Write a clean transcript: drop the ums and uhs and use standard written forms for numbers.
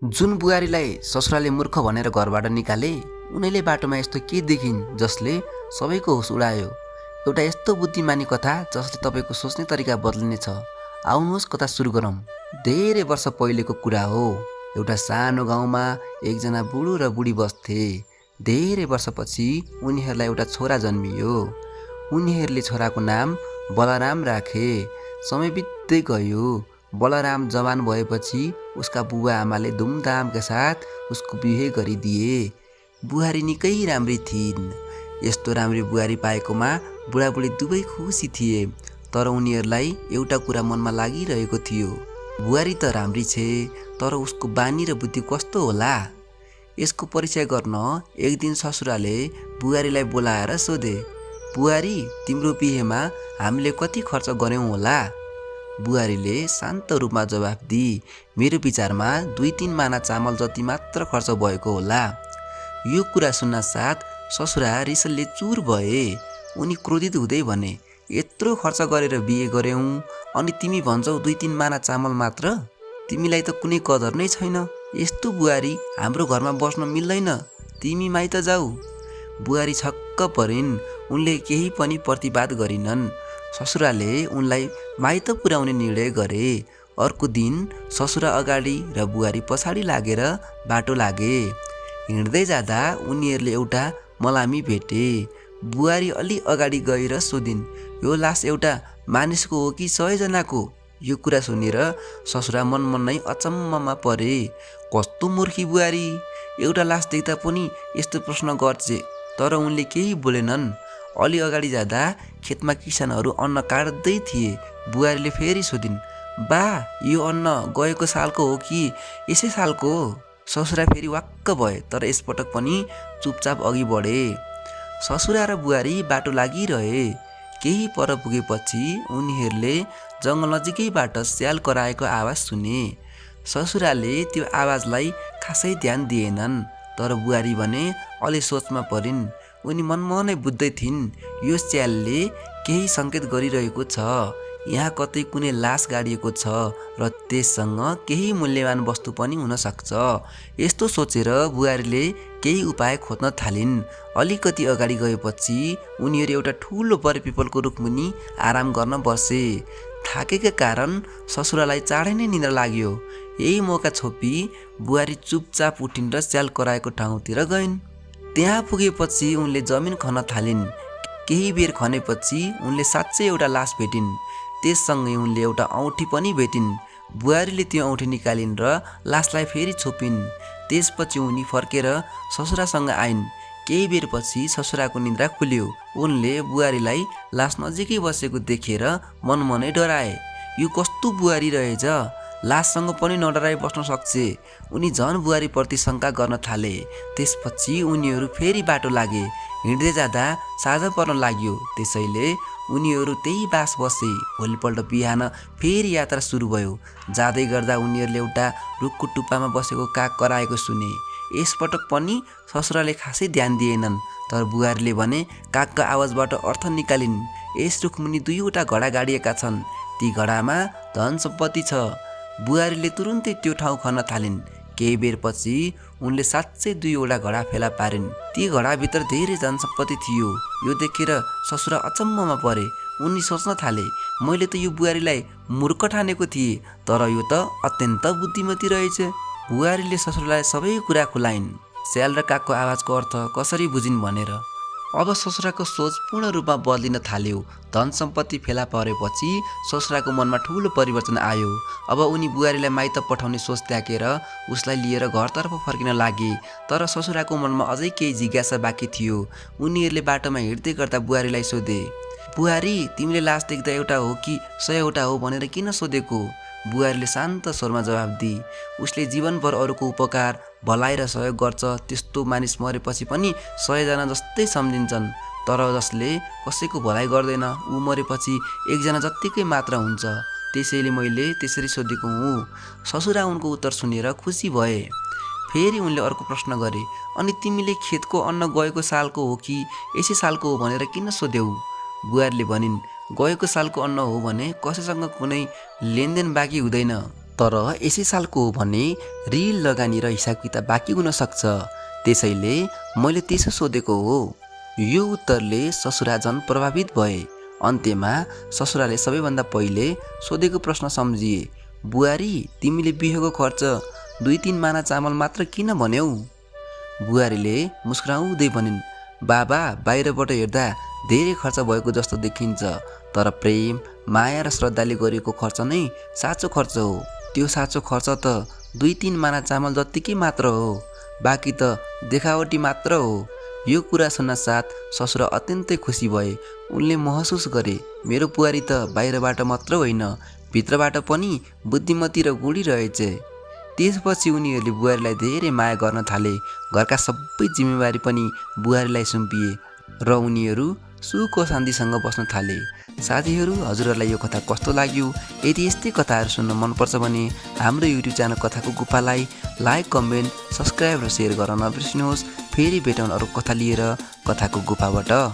जुन बुहारीलाई ससुराले मूर्ख भनेर घरबाट निकाले उनैले बाटोमा यस्तो के देखिन् जसले सबैको होस उडायो। एउटा यस्तो बुद्धिमानी कथा जसले तपाईँको सोच्ने तरिका बदलिनेछ। आउनुहोस् कथा सुरु गरौँ। धेरै वर्ष पहिलेको कुरा हो। एउटा सानो गाउँमा एकजना बुढो र बुढी बस्थे। धेरै वर्षपछि उनीहरूलाई एउटा छोरा जन्मियो। उनीहरूले छोराको नाम बलराम राखे। समय बित्दै गयो। बलराम जवान भएपछि उसका बुबा आमाले धुमधामका साथ उसको बिहे गरिदिए। बुहारी निकै राम्री थिइन्। यस्तो राम्री बुहारी पाएकोमा बुढाबुढी दुवै खुसी थिए। तर उनीहरूलाई एउटा कुरा मनमा लागिरहेको थियो, बुहारी त राम्री छे, तर उसको बानी र बुद्धि कस्तो होला। यसको परीक्षा गर्न एक दिन ससुराले बुहारीलाई बोलाएर सोधे, बुहारी तिम्रो बिहेमा हामीले कति खर्च गर्यौँ होला। बुहारीले शान्त रूपमा जवाफ दिए, मेरो विचारमा 2-3 माना चामल जति मात्र खर्च भएको होला। यो कुरा सुन्न साथ ससुरा रिसले चुर भए। उनी क्रोधित हुँदै भने, यत्रो खर्च गरेर बिहे गर्यौँ अनि तिमी भन्छौ 2-3 माना चामल मात्र? तिमीलाई त कुनै कदर नै छैन। यस्तो बुहारी हाम्रो घरमा बस्न मिल्दैन, तिमी माइत जाऊ। बुहारी छक्क परिन्। उनले केही पनि प्रतिवाद गरिनन्। ससुराले उनलाई माइत पुर्याउने निर्णय गरे। अर्को दिन ससुरा अगाडि र बुहारी पछाडि लागेर बाटो लागे। हिँड्दै जाँदा उनीहरूले एउटा मलामी भेटे। बुहारी अलि अगाडि गएर सोधिन्, यो लास एउटा मानिसको हो कि 100 जनाको? यो कुरा सुनेर ससुरा मनमनै अचम्ममा परे। कस्तो मूर्खी बुहारी, एउटा लास देख्दा पनि यस्तो प्रश्न गर्छे। तर उनले केही बोलेनन्। अलि अगाडि जाँदा खेतमा किसानहरू अन्न काट्दै थिए। बुहारीले फेरि सोधिन्, बा यो अन्न गएको सालको हो कि यसै सालको? ससुरा फेरि वाक्क भए, तर यसपटक पनि चुपचाप अघि बढे। ससुरा र बुहारी बाटो लागिरहे। केही पर पुगेपछि उनीहरूले जङ्गल नजिकैबाट स्याल कराएको आवाज सुने। ससुराले त्यो आवाजलाई खासै ध्यान दिएनन्, तर बुहारी भने अलि सोचमा परिन्। उनी मनमा नै बुझ्दै थिइन्, यो स्यालले केही सङ्केत गरिरहेको छ। यहाँ कतै कुनै लास गाडिएको छ र त्यससँग केही मूल्यवान वस्तु पनि हुन सक्छ। यस्तो सोचेर बुहारीले केही उपाय खोज्न थालिन्। अलिकति अगाडि गएपछि उनीहरू एउटा ठुलो बरपिपलको रुखमुनि आराम गर्न बसे। थाकेका कारण ससुरालाई चाँडै नै निद्रा लाग्यो। यही मौका छोपी बुहारी चुपचाप उठिन् र स्याल कराएको ठाउँतिर गइन्। त्यहाँ पुगेपछि उनले जमिन खन्न थालिन्। केही बेर खनेपछि उनले साँच्चै एउटा लास भेटिन्। त्यससँगै उनले एउटा औँठी पनि भेटिन्। बुहारीले त्यो औँठी निकालिन् र लासलाई फेरि छोपिन्। त्यसपछि उनी फर्केर ससुरासँग आइन्। केही बेरपछि ससुराको निद्रा खुल्यो। उनले बुहारीलाई लास नजिकै बसेको देखेर मनमनै डराए। यो कस्तो बुहारी रहेछ, लाससँग पनि नडराई बस्न सक्छे। उनी झन बुहारीप्रति शङ्का गर्न थाले। त्यसपछि उनीहरू फेरि बाटो लागे। हिँड्दै जाँदा साँझ पर्न लाग्यो, त्यसैले उनीहरू त्यही बास बसे। भोलिपल्ट बिहान फेरि यात्रा सुरु भयो। जाँदै गर्दा उनीहरूले एउटा रुखको टुप्पामा बसेको काग कराएको सुने। यसपटक पनि ससुराले खासै ध्यान दिएनन्, तर बुहारीले भने कागको आवाजबाट अर्थ निकालिन्। यस रुखमुनि 2वटा घडा गाडिएका छन्, ती घडामा धन सम्पत्ति छ। बुहारीले तुरुन्तै त्यो ठाउँ खन्न थालिन्। केही बेरपछि उनले साँच्चै 2वटा घडा फेला पारिन्। ती घडाभित्र धेरै धन सम्पत्ति थियो। यो देखेर ससुरा अचम्ममा परे। उनी सोच्न थाले, मैले त यो बुहारीलाई मूर्ख ठानेको थिएँ, तर यो त अत्यन्त बुद्धिमती रहेछ। बुहारीले ससुरालाई सबै कुरा खुलाइन्, स्याल र कागको आवाजको अर्थ कसरी बुझिन् भनेर। अब ससुराको सोच पूर्ण रूपमा बदलिन थाल्यो। धन सम्पत्ति फेला परेपछि ससुराको मनमा ठुलो परिवर्तन आयो। अब उनी बुहारीलाई माइत पठाउने सोच त्यागेर उसलाई लिएर घरतर्फ फर्किन लागे। तर ससुराको मनमा अझै केही जिज्ञासा बाँकी थियो। उनीहरूले बाटोमा हिँड्दै गर्दा बुहारीलाई सोधे, बुहारी तिमीले लास देख्दा एउटा हो कि 100वटा हो भनेर किन सोधेको? बुहारीले शान्त स्वरमा जवाफ दिए, उसले जीवनभर अरूको उपकार, भलाइ र सहयोग गर्छ। त्यस्तो मानिस मरेपछि पनि 100 जना जस्तै सम्झिन्छन्, तर जसले कसैको भलाइ गर्दैन ऊ मरेपछि 1 जना जत्तिकै मात्र हुन्छ। त्यसैले मैले त्यसरी सोधेको हुँ। ससुरा उनको उत्तर सुनेर खुसी भए। फेरि उनले अर्को प्रश्न गरे, अनि तिमीले खेतको अन्न गएको सालको हो कि यसै सालको हो भनेर किन सोध्यौ? बुहारीले भनिन्, गएको सालको अन्न हो भने कसैसँग कुनै लेनदेन बाँकी हुँदैन। तर यसै सालको हो भने रिल लगानी र हिसाब किताब बाँकी हुन सक्छ, त्यसैले मैले त्यसो सोधेको हो। यो उत्तरले ससुरा झन् प्रभावित भए। अन्त्यमा ससुराले सबैभन्दा पहिले सोधेको प्रश्न सम्झिए, बुहारी तिमीले बिहेको खर्च 2-3 माना चामल मात्र किन भन्यौ? बुहारीले मुस्कुराउँदै भनिन्, बाबा बाहिरबाट हेर्दा धेरै खर्च भएको जस्तो देखिन्छ, तर प्रेम माया र श्रद्धाले गरिएको खर्च नै साँचो खर्च हो। त्यो साँचो खर्च त 2-3 माना चामल जत्तिकै मात्र हो, बाँकी त देखावटी मात्र हो। यो कुरा सुन्न साथ ससुरा अत्यन्तै खुसी भए। उनले महसुस गरे मेरो बुहारी त बाहिरबाट मात्र होइन भित्रबाट पनि बुद्धिमती र गुणी रहेछ। त्यसपछि उनीहरूले बुहारीलाई धेरै माया गर्न थाले। घरका सबै जिम्मेवारी पनि बुहारीलाई सुम्पिए र उनीहरू सुख शान्तिसँग बस्न थाले। साथीहरू, हजुरहरूलाई यो कथा कस्तो लाग्यो? यदि यस्तै कथाहरू सुन्न मनपर्छ भने हाम्रो युट्युब च्यानल कथाको गुफालाई लाइक, कमेन्ट, सब्सक्राइब र सेयर गर्न नबिर्सिनुहोस्। फेरि भेटौँ अरू कथा लिएर कथाको गुफाबाट।